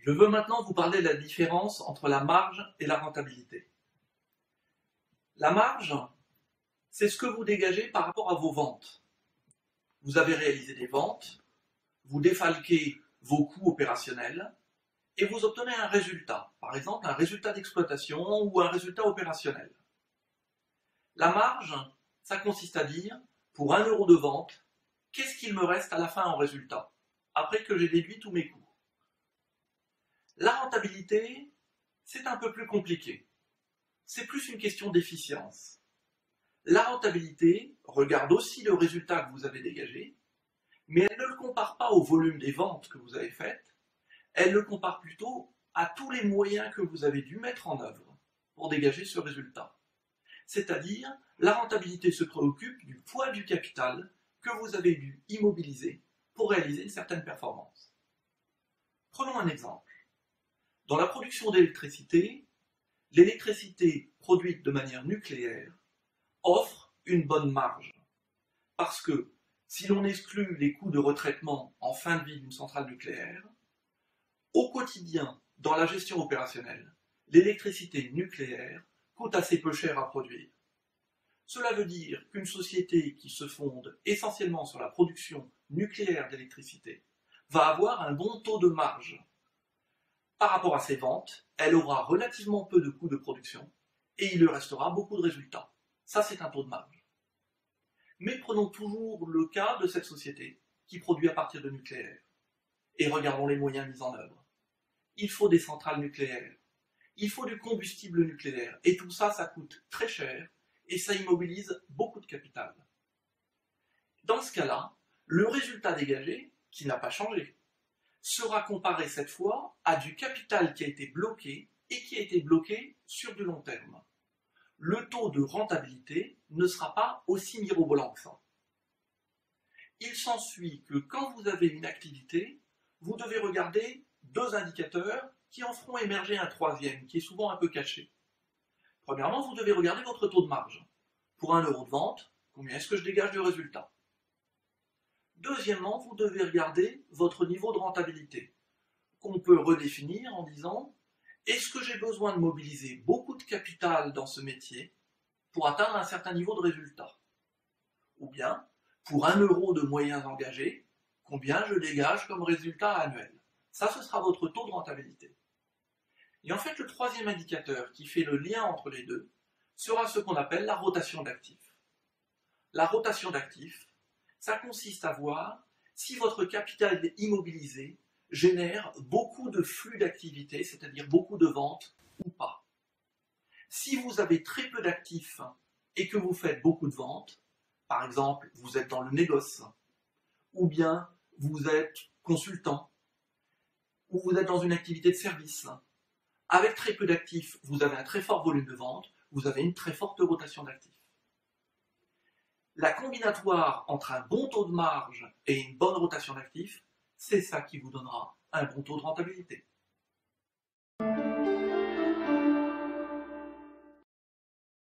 Je veux maintenant vous parler de la différence entre la marge et la rentabilité. La marge, c'est ce que vous dégagez par rapport à vos ventes. Vous avez réalisé des ventes, vous défalquez vos coûts opérationnels et vous obtenez un résultat, par exemple un résultat d'exploitation ou un résultat opérationnel. La marge, ça consiste à dire, pour 1 euro de vente, qu'est-ce qu'il me reste à la fin en résultat, après que j'ai déduit tous mes coûts. La rentabilité, c'est un peu plus compliqué. C'est plus une question d'efficience. La rentabilité regarde aussi le résultat que vous avez dégagé, mais elle ne le compare pas au volume des ventes que vous avez faites, elle le compare plutôt à tous les moyens que vous avez dû mettre en œuvre pour dégager ce résultat. C'est-à-dire, la rentabilité se préoccupe du poids du capital que vous avez dû immobiliser pour réaliser une certaine performance. Prenons un exemple. Dans la production d'électricité, l'électricité produite de manière nucléaire offre une bonne marge. Parce que si l'on exclut les coûts de retraitement en fin de vie d'une centrale nucléaire, au quotidien, dans la gestion opérationnelle, l'électricité nucléaire coûte assez peu cher à produire. Cela veut dire qu'une société qui se fonde essentiellement sur la production nucléaire d'électricité va avoir un bon taux de marge. Par rapport à ses ventes, elle aura relativement peu de coûts de production et il lui restera beaucoup de résultats. Ça, c'est un taux de marge. Mais prenons toujours le cas de cette société qui produit à partir de nucléaire et regardons les moyens mis en œuvre. Il faut des centrales nucléaires, il faut du combustible nucléaire et tout ça, ça coûte très cher et ça immobilise beaucoup de capital. Dans ce cas-là, le résultat dégagé, qui n'a pas changé, sera comparé cette fois à du capital qui a été bloqué et qui a été bloqué sur du long terme. Le taux de rentabilité ne sera pas aussi mirobolant que ça. Il s'ensuit que quand vous avez une activité, vous devez regarder deux indicateurs qui en feront émerger un troisième, qui est souvent un peu caché. Premièrement, vous devez regarder votre taux de marge. Pour 1 euro de vente, combien est-ce que je dégage de résultat? Deuxièmement, vous devez regarder votre niveau de rentabilité, qu'on peut redéfinir en disant est-ce que j'ai besoin de mobiliser beaucoup de capital dans ce métier pour atteindre un certain niveau de résultat? Ou bien, pour 1 euro de moyens engagés, combien je dégage comme résultat annuel? Ça, ce sera votre taux de rentabilité. Et en fait, le troisième indicateur qui fait le lien entre les deux sera ce qu'on appelle la rotation d'actifs. La rotation d'actifs, ça consiste à voir si votre capital immobilisé génère beaucoup de flux d'activité, c'est-à-dire beaucoup de ventes ou pas. Si vous avez très peu d'actifs et que vous faites beaucoup de ventes, par exemple, vous êtes dans le négoce, ou bien vous êtes consultant, ou vous êtes dans une activité de service, avec très peu d'actifs, vous avez un très fort volume de vente, vous avez une très forte rotation d'actifs. La combinatoire entre un bon taux de marge et une bonne rotation d'actifs, c'est ça qui vous donnera un bon taux de rentabilité.